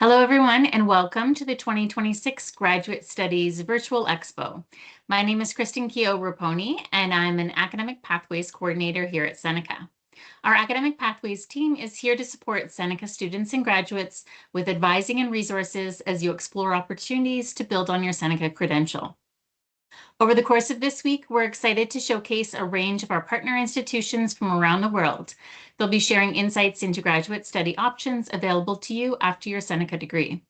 Hello, everyone, and welcome to the 2026 Graduate Studies Virtual Expo. My name is Kristen Keogh-Raponi, and I'm an Academic Pathways Coordinator here at Seneca. Our Academic Pathways team is here to support Seneca students and graduates with advising and resources as you explore opportunities to build on your Seneca credential. Over the course of this week, we're excited to showcase a range of our partner institutions from around the world. They'll be sharing insights into graduate study options available to you after your Seneca degree.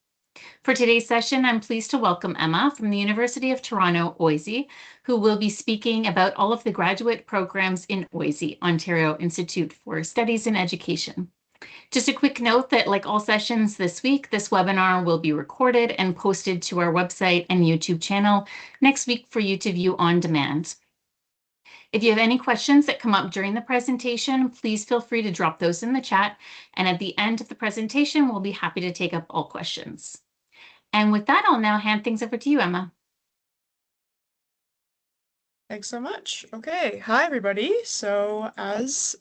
For today's session, I'm pleased to welcome Emma from the University of Toronto, OISE, who will be speaking about all of the graduate programs in OISE, Ontario Institute for Studies in Education. Just a quick note that, like all sessions this week, this webinar will be recorded and posted to our website and YouTube channel next week for you to view on demand. If you have any questions that come up during the presentation, please feel free to drop those in the chat. And at the end of the presentation, we'll be happy to take up all questions. And with that, I'll now hand things over to you, Emma. Thanks so much. Okay, hi everybody. So as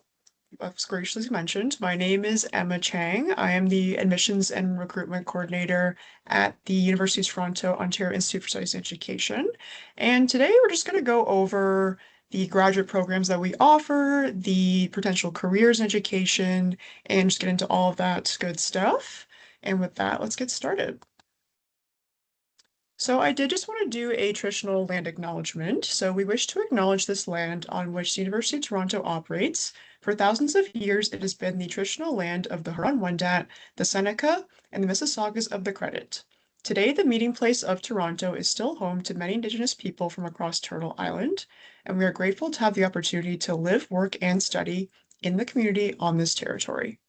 was graciously mentioned, my name is Emma Chang. I am the Admissions and Recruitment Coordinator at the University of Toronto, Ontario Institute for Studies in Education. And today we're just going to go over the graduate programs that we offer, the potential careers in education, and just get into all of that good stuff. And with that, let's get started. So I did just want to do a traditional land acknowledgement. So we wish to acknowledge this land on which the University of Toronto operates. For thousands of years, it has been the traditional land of the Huron-Wendat, the Seneca, and the Mississaugas of the Credit. Today, the meeting place of Toronto is still home to many Indigenous people from across Turtle Island, and we are grateful to have the opportunity to live, work, and study in the community on this territory.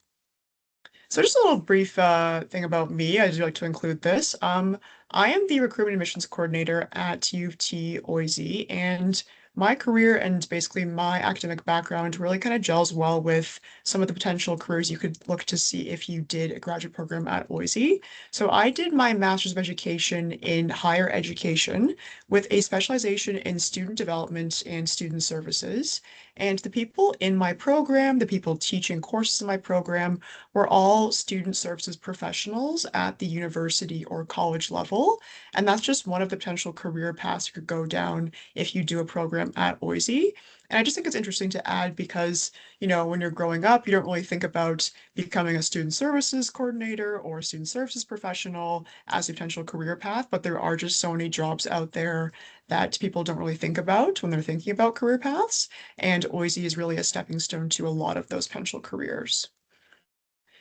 So just a little brief thing about me. I do like to include this. I am the recruitment admissions coordinator at U of T OISE, and my career and basically my academic background really kind of gels well with some of the potential careers you could look to see if you did a graduate program at OISE. So I did my Master's of Education in Higher Education with a specialization in student development and student services. And the people in my program, the people teaching courses in my program, were all student services professionals at the university or college level. And that's just one of the potential career paths you could go down if you do a program at OISE. And I just think it's interesting to add because, when you're growing up, you don't really think about becoming a student services coordinator or a student services professional as a potential career path, but there are just so many jobs out there that people don't really think about when they're thinking about career paths. And OISE is really a stepping stone to a lot of those potential careers.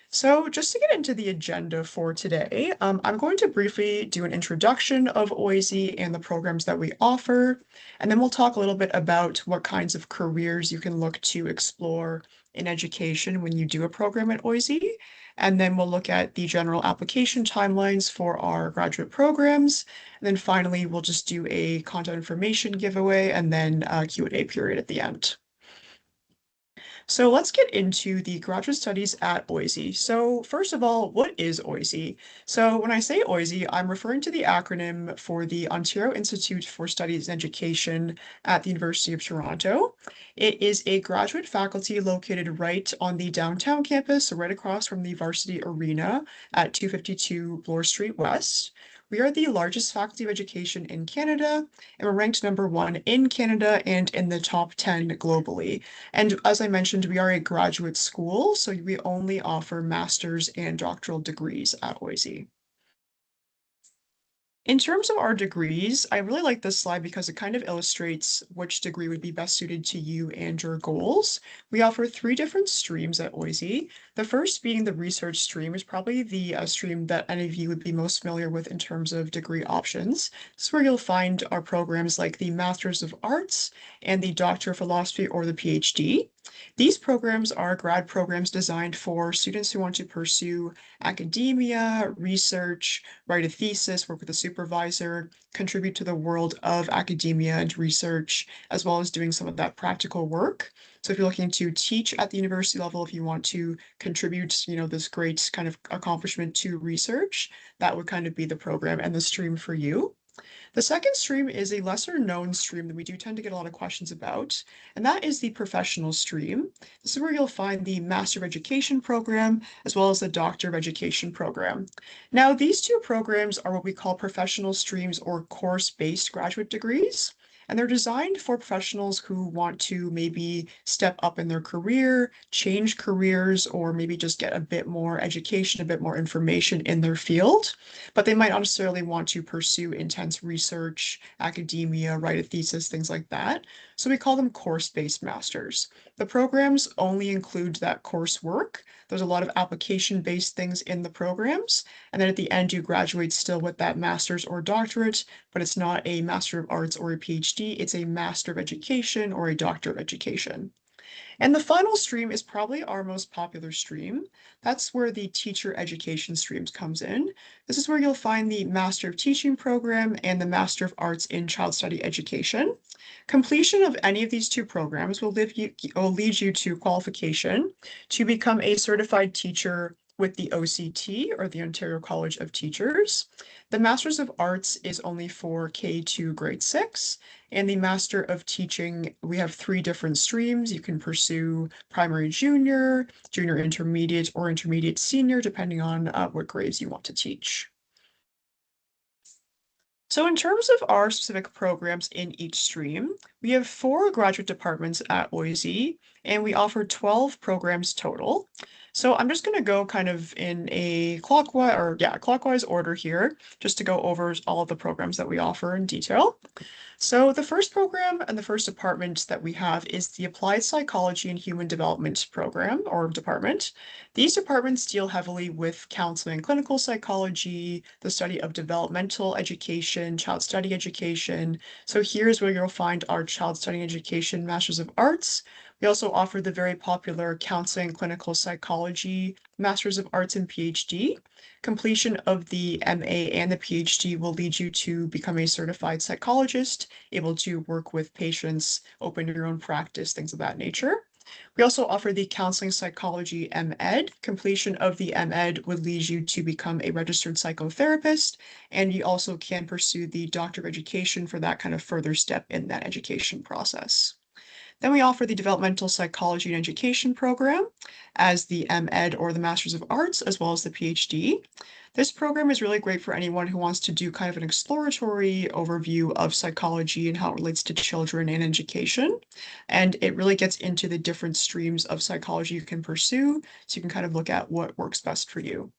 So just to get into the agenda for today, I'm going to briefly do an introduction of OISE and the programs that we offer, and then we'll talk a little bit about what kinds of careers you can look to explore in education when you do a program at OISE, and then we'll look at the general application timelines for our graduate programs, and then finally we'll just do a content information giveaway and then a Q&A period at the end. So let's get into the graduate studies at OISE. So first of all, what is OISE? So when I say OISE, I'm referring to the acronym for the Ontario Institute for Studies in Education at the University of Toronto. It is a graduate faculty located right on the downtown campus, so right across from the Varsity Arena at 252 Bloor Street West. We are the largest faculty of education in Canada, and we're ranked #1 in Canada and in the top 10 globally. And as I mentioned, we are a graduate school, so we only offer master's and doctoral degrees at OISE. In terms of our degrees, I really like this slide because it kind of illustrates which degree would be best suited to you and your goals. We offer 3 different streams at OISE. The first being the research stream is probably the stream that any of you would be most familiar with in terms of degree options. This is where you'll find our programs like the Masters of Arts and the Doctor of Philosophy or the PhD. These programs are grad programs designed for students who want to pursue academia, research, write a thesis, work with a supervisor, contribute to the world of academia and research, as well as doing some of that practical work. So if you're looking to teach at the university level, if you want to contribute, this great kind of accomplishment to research, that would kind of be the program and the stream for you. The second stream is a lesser known stream that we do tend to get a lot of questions about, and that is the professional stream. This is where you'll find the Master of Education program as well as the Doctor of Education program. Now, these two programs are what we call professional streams or course-based graduate degrees. And they're designed for professionals who want to maybe step up in their career, change careers, or maybe just get a bit more education, a bit more information in their field. But they might not necessarily want to pursue intense research, academia, write a thesis, things like that. So we call them course-based masters. The programs only include that coursework. There's a lot of application-based things in the programs. And then at the end, you graduate still with that master's or doctorate, but it's not a Master of Arts or a PhD, it's a Master of Education or a Doctor of Education. And the final stream is probably our most popular stream. That's where the teacher education streams comes in. This is where you'll find the Master of Teaching program and the Master of Arts in Child Study Education. Completion of any of these two programs will lead you to qualification to become a certified teacher with the OCT, or the Ontario College of Teachers. The Masters of Arts is only for K to grade 6, and the Master of Teaching, we have 3 different streams. You can pursue primary junior, junior intermediate, or intermediate senior, depending on what grades you want to teach. So in terms of our specific programs in each stream, we have 4 graduate departments at OISE, and we offer 12 programs total. So I'm just going to go kind of in a clockwise order here, just to go over all of the programs that we offer in detail. So the first program and the first department that we have is the Applied Psychology and Human Development program or department. These departments deal heavily with counseling and clinical psychology, the study of developmental education, child study education. So here's where you'll find our child study education Masters of Arts. We also offer the very popular counseling and clinical psychology Masters of Arts and PhD. Completion of the MA and the PhD will lead you to become a certified psychologist, able to work with patients, open your own practice, things of that nature. We also offer the Counseling Psychology MEd. Completion of the MEd would lead you to become a registered psychotherapist, and you also can pursue the Doctor of Education for that kind of further step in that education process. Then we offer the Developmental Psychology and Education program as the MEd or the Masters of Arts, as well as the PhD. This program is really great for anyone who wants to do kind of an exploratory overview of psychology and how it relates to children and education. And it really gets into the different streams of psychology you can pursue, so you can kind of look at what works best for you.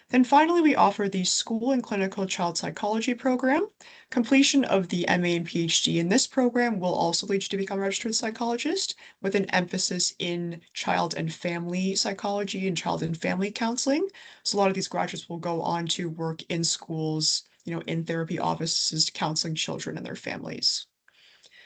Then finally, we offer the School and Clinical Child Psychology program. Completion of the MA and PhD in this program will also lead you to become a registered psychologist with an emphasis in child and family psychology and child and family counseling. So a lot of these graduates will go on to work in schools, in therapy offices, counseling children and their families.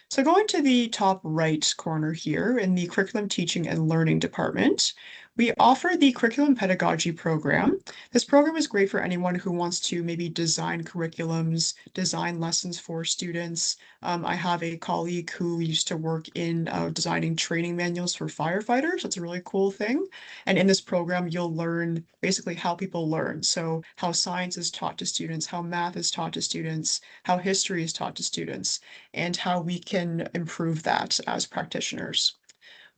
So going to the top right corner here in the Curriculum Teaching and Learning department, we offer the Curriculum Pedagogy program. This program is great for anyone who wants to maybe design curriculums, design lessons for students. I have a colleague who used to work in designing training manuals for firefighters. That's a really cool thing. And in this program, you'll learn basically how people learn. So how science is taught to students, how math is taught to students, how history is taught to students, and how we can improve that as practitioners.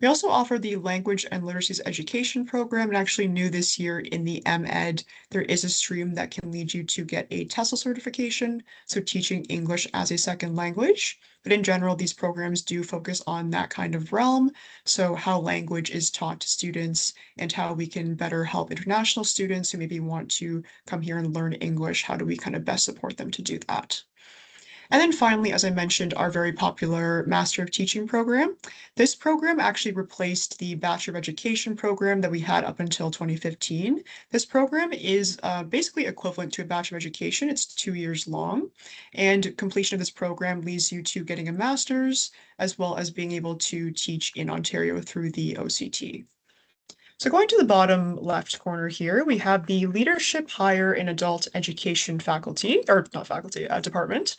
We also offer the Language and Literacies Education program, and actually new this year in the MEd, there is a stream that can lead you to get a TESOL certification, so teaching English as a second language. But in general, these programs do focus on that kind of realm, so how language is taught to students and how we can better help international students who maybe want to come here and learn English. How do we kind of best support them to do that? And then finally, as I mentioned, our very popular Master of Teaching program. This program actually replaced the Bachelor of Education program that we had up until 2015. This program is basically equivalent to a Bachelor of Education. It's 2 years long, and completion of this program leads you to getting a master's, as well as being able to teach in Ontario through the OCT. So going to the bottom left corner here, we have the Leadership Higher in Adult Education faculty, or not faculty, department.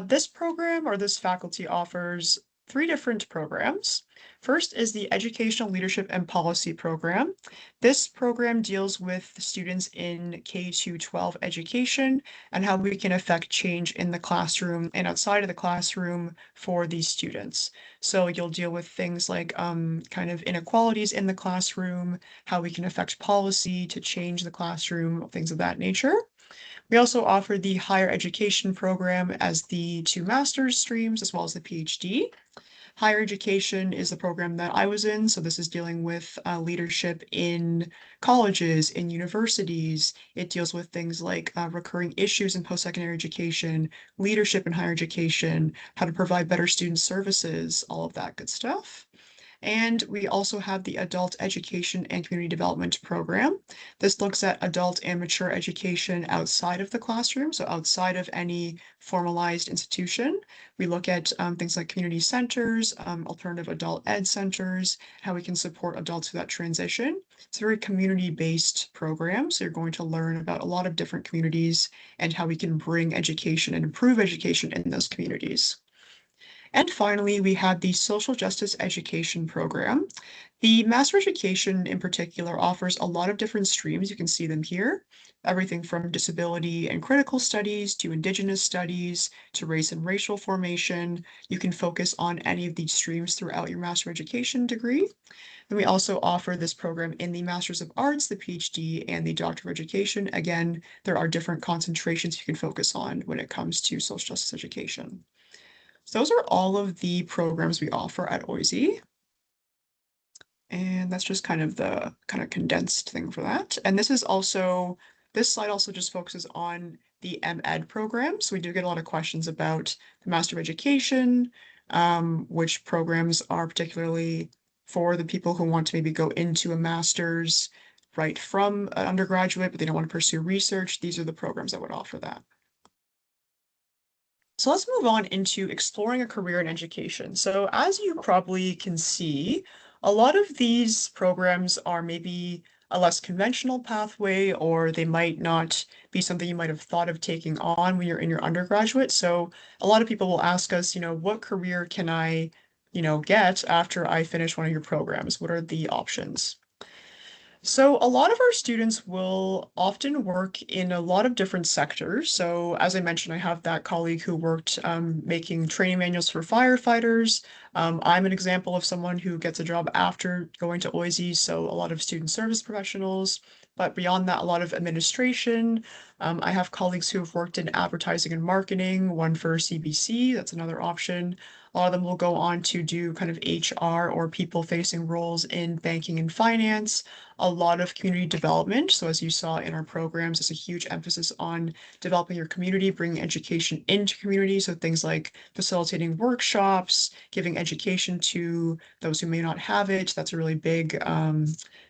This program or this faculty offers three different programs. First is the Educational Leadership and Policy program. This program deals with students in K-12 education and how we can affect change in the classroom and outside of the classroom for these students. So you'll deal with things like kind of inequalities in the classroom, how we can affect policy to change the classroom, things of that nature. We also offer the higher education program as the two master's streams, as well as the PhD. Higher education is the program that I was in, so this is dealing with leadership in colleges, in universities. It deals with things like recurring issues in post-secondary education, leadership in higher education, how to provide better student services, all of that good stuff. And we also have the Adult Education and Community Development Program. This looks at adult and mature education outside of the classroom, so outside of any formalized institution. We look at things like community centers, alternative adult ed centers, how we can support adults through that transition. It's a very community-based program, so you're going to learn about a lot of different communities and how we can bring education and improve education in those communities. And finally, we have the Social Justice Education Program. The Master Education in particular offers a lot of different streams. You can see them here. Everything from disability and critical studies to Indigenous studies to race and racial formation. You can focus on any of these streams throughout your Master Education degree. And we also offer this program in the Masters of Arts, the PhD, and the Doctor of Education. Again, there are different concentrations you can focus on when it comes to social justice education. So those are all of the programs we offer at OISE. And that's just kind of the kind of condensed thing for that. And this slide also just focuses on the MEd program. So we do get a lot of questions about the Master of Education, which programs are particularly for the people who want to maybe go into a master's right from an undergraduate, but they don't want to pursue research. These are the programs that would offer that. So let's move on into exploring a career in education. So as you probably can see, a lot of these programs are maybe a less conventional pathway, or they might not be something you might have thought of taking on when you're in your undergraduate. So a lot of people will ask us, what career can I, get after I finish one of your programs? What are the options? So a lot of our students will often work in a lot of different sectors. So as I mentioned, I have that colleague who worked making training manuals for firefighters. I'm an example of someone who gets a job after going to OISE, so a lot of student service professionals. But beyond that, a lot of administration. I have colleagues who have worked in advertising and marketing, one for CBC, that's another option. A lot of them will go on to do kind of HR or people-facing roles in banking and finance, a lot of community development. So as you saw in our programs, there's a huge emphasis on developing your community, bringing education into community. So things like facilitating workshops, giving education to those who may not have it. That's a really big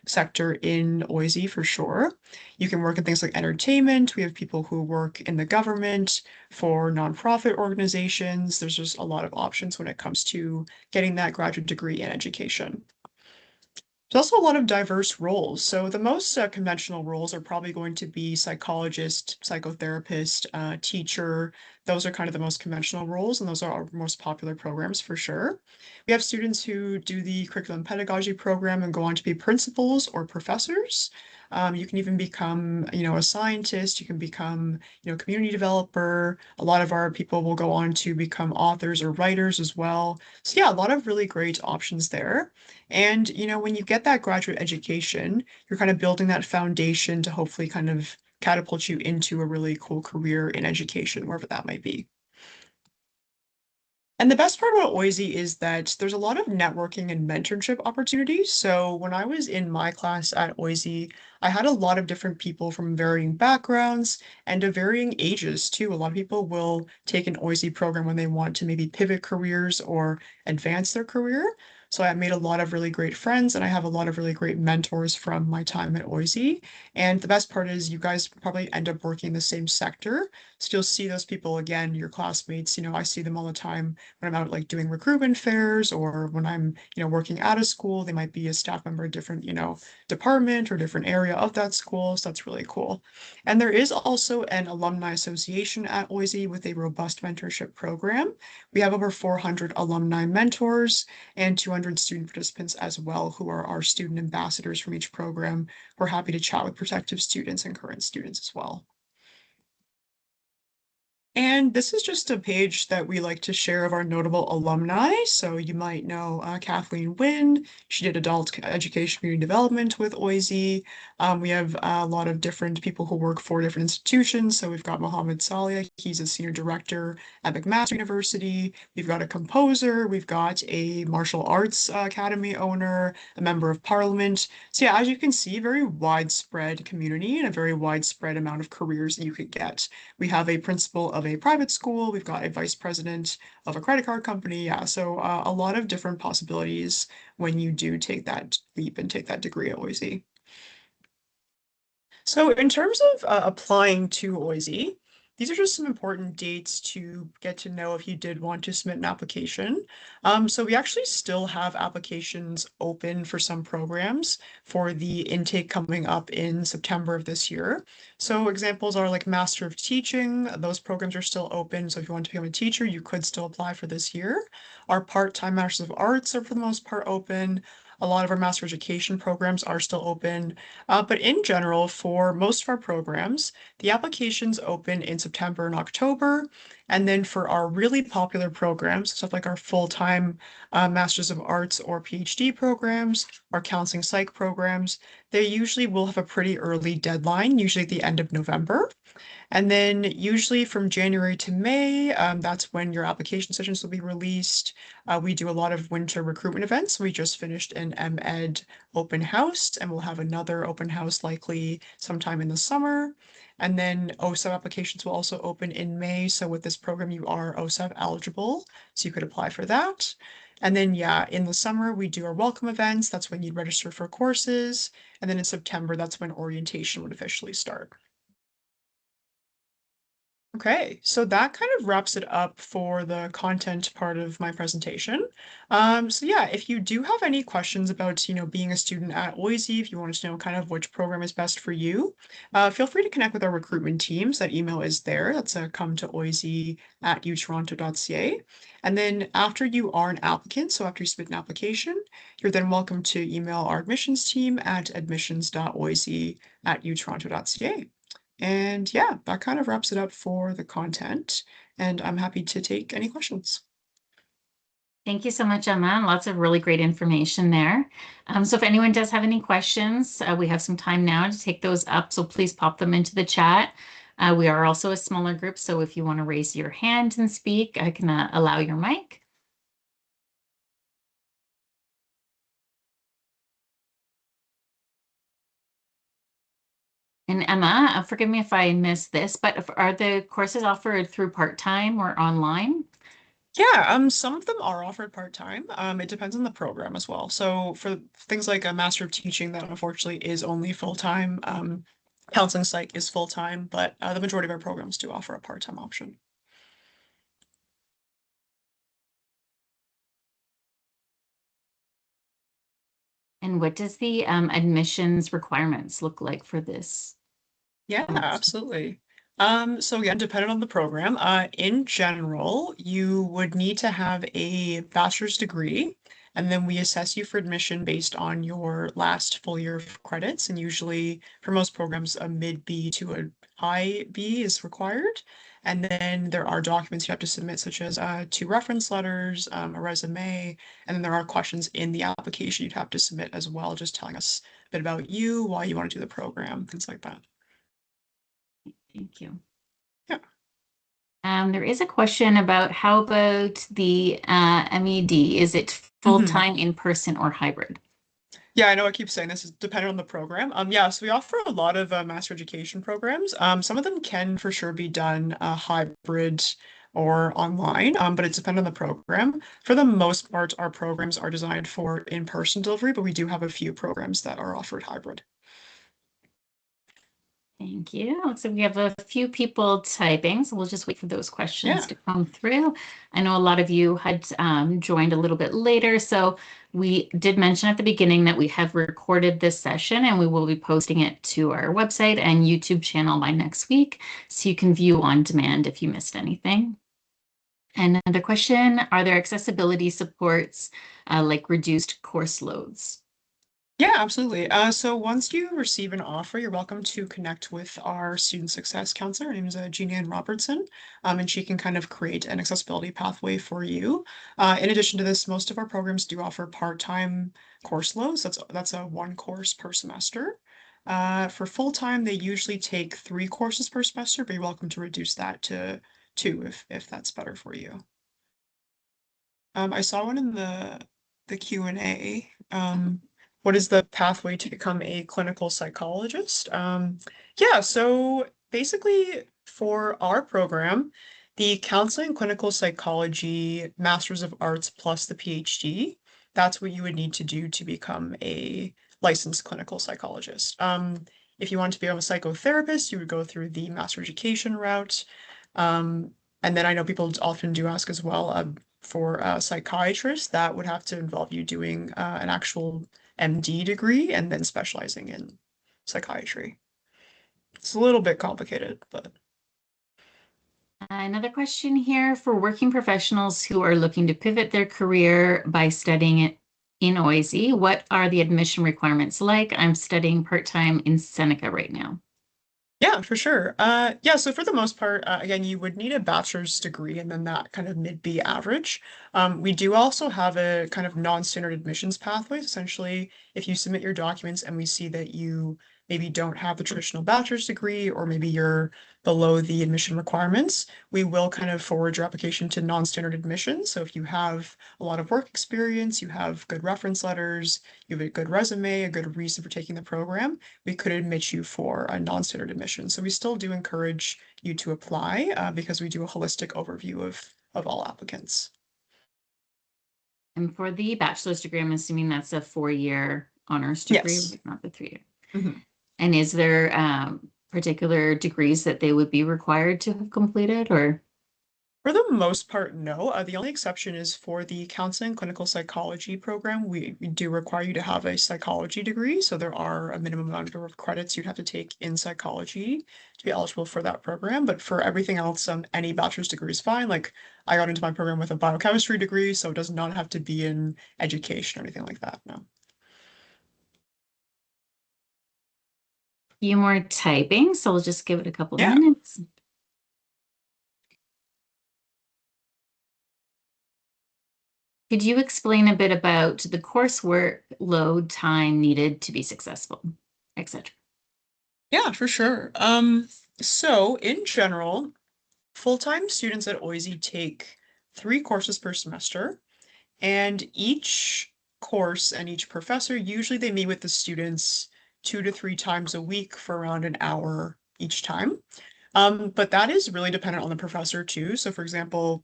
sector in OISE for sure. You can work in things like entertainment. We have people who work in the government for nonprofit organizations. There's just a lot of options when it comes to getting that graduate degree in education. There's also a lot of diverse roles. So the most conventional roles are probably going to be psychologist, psychotherapist, teacher. Those are kind of the most conventional roles, and those are our most popular programs for sure. We have students who do the curriculum pedagogy program and go on to be principals or professors. You can even become, a scientist. You can become, community developer. A lot of our people will go on to become authors or writers as well. So yeah, a lot of really great options there. And, when you get that graduate education, you're kind of building that foundation to hopefully kind of catapult you into a really cool career in education, wherever that might be. And the best part about OISE is that there's a lot of networking and mentorship opportunities. So when I was in my class at OISE, I had a lot of different people from varying backgrounds and of varying ages too. A lot of people will take an OISE program when they want to maybe pivot careers or advance their career. So I made a lot of really great friends and I have a lot of really great mentors from my time at OISE. And the best part is you guys probably end up working in the same sector. So you'll see those people again, your classmates, I see them all the time when I'm out like doing recruitment fairs or when I'm, working at a school, they might be a staff member, different, department or different area of that school. So that's really cool. And there is also an alumni association at OISE with a robust mentorship program. We have over 400 alumni mentors and 200 student participants as well, who are our student ambassadors from each program. We're happy to chat with prospective students and current students as well. And this is just a page that we like to share of our notable alumni. So you might know Kathleen Wynn. She did adult education community development with OISE. We have a lot of different people who work for different institutions. So we've got Mohammed Saleh. He's a senior director at McMaster University. We've got a composer. We've got a martial arts academy owner, a member of parliament. So yeah, as you can see, very widespread community and a very widespread amount of careers that you could get. We have a principal of a private school. We've got a vice president of a credit card company. Yeah, so a lot of different possibilities when you do take that leap and take that degree at OISE. So in terms of applying to OISE, these are just some important dates to get to know if you did want to submit an application. So we actually still have applications open for some programs for the intake coming up in September of this year. So examples are like Master of Teaching, those programs are still open. So if you want to become a teacher, you could still apply for this year. Our part-time Masters of Arts are for the most part open. A lot of our Master Education programs are still open. But in general, for most of our programs, the applications open in September and October. And then for our really popular programs, stuff like our full-time Masters of Arts or PhD programs, our counseling psych programs, they usually will have a pretty early deadline, usually at the end of November. And then usually from January to May, that's when your application sessions will be released. We do a lot of winter recruitment events. We just finished an MEd open house and we'll have another open house likely sometime in the summer. And then OSEP applications will also open in May. So with this program, you are OSEP eligible, so you could apply for that. And then, yeah, in the summer, we do our welcome events. That's when you'd register for courses. And then in September, that's when orientation would officially start. Okay, so that kind of wraps it up for the content part of my presentation. So yeah, if you do have any questions about, being a student at OISE, if you wanted to know kind of which program is best for you, feel free to connect with our recruitment teams. That email is there. That's come to oise@utoronto.ca. And then after you are an applicant, so after you submit an application, you're then welcome to email our admissions team at admissions.oise@utoronto.ca. And yeah, that kind of wraps it up for the content. And I'm happy to take any questions. Thank you so much, Emma. Lots of really great information there. So if anyone does have any questions, we have some time now to take those up. So please pop them into the chat. We are also a smaller group. So if you want to raise your hand and speak, I can allow your mic. And Emma, forgive me if I missed this, but are the courses offered through part-time or online? Yeah, some of them are offered part-time. It depends on the program as well. So for things like a Master of Teaching, that unfortunately is only full-time. Counseling Psych is full-time, but the majority of our programs do offer a part-time option. And what does the admissions requirements look like for this? Yeah, absolutely. So again, depending on the program, in general, you would need to have a bachelor's degree, and then we assess you for admission based on your last full year of credits. And usually, for most programs, a mid B to a high B is required. And then there are documents you have to submit, such as two reference letters, a resume, and then there are questions in the application you'd have to submit as well, just telling us a bit about you, why you want to do the program, things like that. Thank you. Yeah. There is a question about how about the MED? Is it full-time, in person, or hybrid? Yeah, I know I keep saying this is dependent on the program. Yeah, so we offer a lot of master education programs. Some of them can for sure be done hybrid. or online, but it depends on the program. For the most part, our programs are designed for in-person delivery, but we do have a few programs that are offered hybrid. Thank you. Looks like we have a few people typing, so we'll just wait for those questions Yeah. to come through. I know a lot of you had joined a little bit later, so we did mention at the beginning that we have recorded this session and we will be posting it to our website and YouTube channel by next week, so you can view on demand if you missed anything. And another question, are there accessibility supports like reduced course loads? Yeah, absolutely. So once you receive an offer, you're welcome to connect with our student success counselor. Her name is Jean Ann Robertson, and she can kind of create an accessibility pathway for you. In addition to this, most of our programs do offer part-time course loads. That's a one course per semester. For full-time, they usually take 3 courses per semester, but you're welcome to reduce that to 2 if that's better for you. I saw one in the Q&A. What is the pathway to become a clinical psychologist? Yeah, so basically for our program, the counseling clinical psychology Masters of Arts plus the PhD, that's what you would need to do to become a licensed clinical psychologist. If you want to become a psychotherapist, you would go through the master education route. Um, and then I know people often do ask as well, for a psychiatrist, that would have to involve you doing an actual MD degree and then specializing in psychiatry. It's a little bit complicated, but Another question here for working professionals who are looking to pivot their career by studying it in OISE. What are the admission requirements like? I'm studying part-time in Seneca right now. yeah, for sure. Yeah, so for the most part, again, you would need a bachelor's degree and then that kind of mid-B average. We do also have a kind of non-standard admissions pathway. Essentially, if you submit your documents and we see that you maybe don't have the traditional bachelor's degree or maybe you're below the admission requirements, we will kind of forward your application to non-standard admissions. So if you have a lot of work experience, you have good reference letters, you have a good resume, a good reason for taking the program, we could admit you for a non-standard admission. So we still do encourage you to apply because we do a holistic overview of all applicants. And for the bachelor's degree, I'm assuming that's a 4-year honors degree, Yes. right? Not the 3-year. Mhm. And is there particular degrees that they would be required to have completed or? For the most part, no. The only exception is for the counseling clinical psychology program. We do require you to have a psychology degree. So there are a minimum number of credits you'd have to take in psychology to be eligible for that program. But for everything else, any bachelor's degree is fine. Like I got into my program with a biochemistry degree, so it does not have to be in education or anything like that. No. Few more typing, so we'll just give it a couple of Yeah. minutes. Could you explain a bit about the coursework load time needed to be successful, etc.? Yeah, for sure. So in general, full-time students at OISE take 3 courses per semester. And each course and each professor, usually they meet with the students 2 to 3 times a week for around an hour each time. But that is really dependent on the professor too. So for example,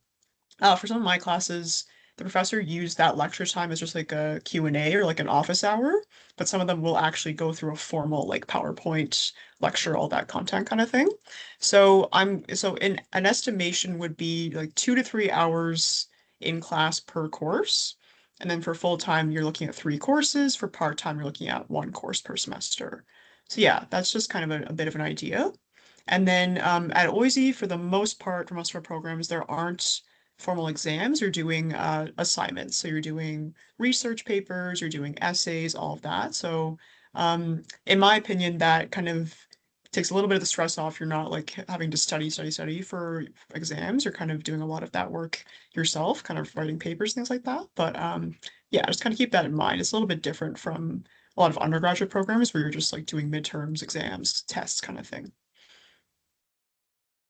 for some of my classes, the professor used that lecture time as just like a Q&A or like an office hour, but some of them will actually go through a formal like PowerPoint lecture, all that content kind of thing. So in an estimation would be like 2 to 3 hours in class per course. And then for full time, you're looking at 3 courses. For part time, you're looking at 1 course per semester. So yeah, that's just kind of a bit of an idea. And then at OISE, for the most part, for most of our programs, there aren't formal exams. You're doing assignments. So you're doing research papers, you're doing essays, all of that. So in my opinion, that kind of takes a little bit of the stress off. You're not like having to study for exams. You're kind of doing a lot of that work yourself, kind of writing papers, things like that. But yeah, just kind of keep that in mind. It's a little bit different from a lot of undergraduate programs where you're just like doing midterms, exams, tests kind of thing.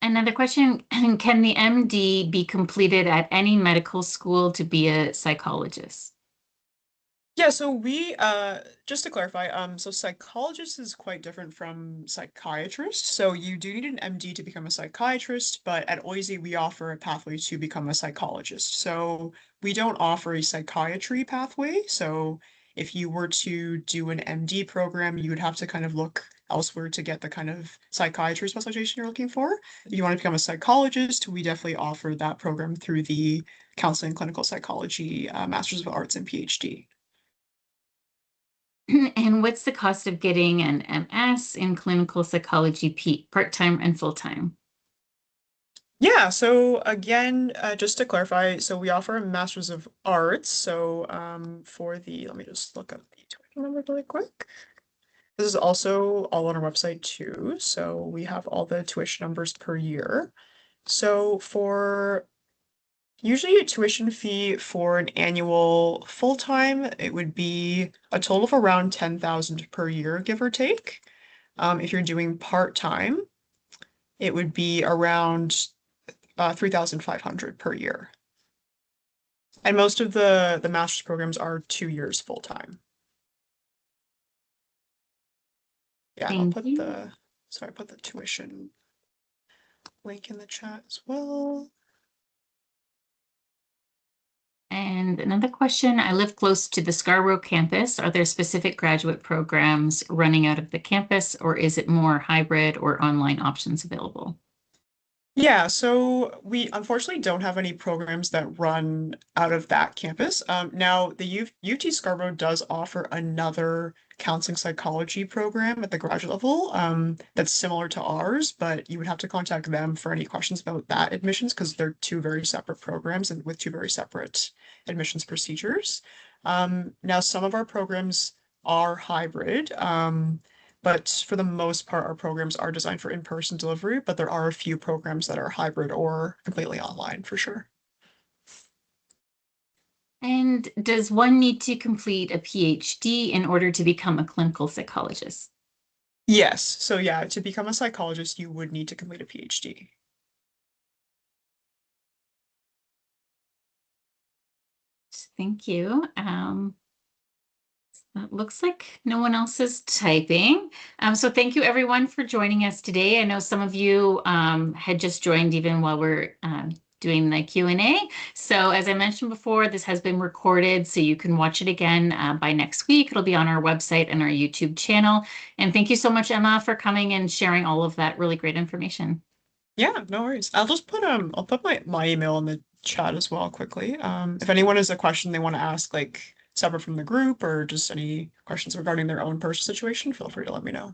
Another question, can the MD be completed at any medical school to be a psychologist? Yeah, so we just to clarify, so psychologist is quite different from psychiatrist. So you do need an MD to become a psychiatrist, but at OISE we offer a pathway to become a psychologist. So we don't offer a psychiatry pathway. So if you were to do an MD program, you would have to kind of look elsewhere to get the kind of psychiatry specialization you're looking for. If you want to become a psychologist, we definitely offer that program through the Counseling Clinical Psychology Masters of Arts and PhD. And what's the cost of getting an MS in clinical psychology part-time and full-time? Yeah, so again, just to clarify, so we offer a Masters of Arts. So for the, let me just look up the tuition number really quick. This is also all on our website too. So we have all the tuition numbers per year. So for usually a tuition fee for an annual full-time, it would be a total of around 10,000 per year, give or take. If you're doing part-time, it would be around 3,500 per year. And most of the master's programs are 2 years full time. Yeah, and I'll Thank put you. the sorry, put the tuition link in the chat as well. And another question, I live close to the Scarborough campus. Are there specific graduate programs running out of the campus, or is it more hybrid or online options available? Yeah, so we unfortunately don't have any programs that run out of that campus. Now, the UT Scarborough does offer another counseling psychology program at the graduate level that's similar to ours, but you would have to contact them for any questions about that admissions because they're two very separate programs and with two very separate admissions procedures. Now, some of our programs are hybrid. But for the most part, our programs are designed for in-person delivery, but there are a few programs that are hybrid or completely online for sure. And does one need to complete a PhD in order to become a clinical psychologist? Yes, so yeah, to become a psychologist, you would need to complete a PhD. Thank you. It looks like no one else is typing. So thank you everyone for joining us today. I know some of you had just joined even while we're doing the Q&A. So as I mentioned before, this has been recorded so you can watch it again by next week. It'll be on our website and our YouTube channel. And thank you so much, Emma, for coming and sharing all of that really great information. Yeah, no worries. I'll put my email in the chat as well quickly. If anyone has a question they want to ask, like separate from the group or just any questions regarding their own personal situation, feel free to let me know.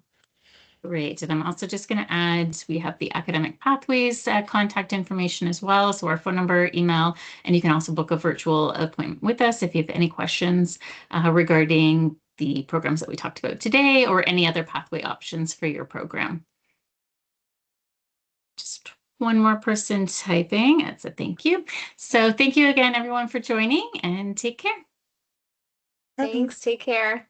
Great. And I'm also just going to add, we have the academic pathways contact information as well. So our phone number, email, and you can also book a virtual appointment with us if you have any questions regarding the programs that we talked about today or any other pathway options for your program. Just one more person typing. That's a thank you. So thank you again, everyone, for joining and take care. Thanks. Take care.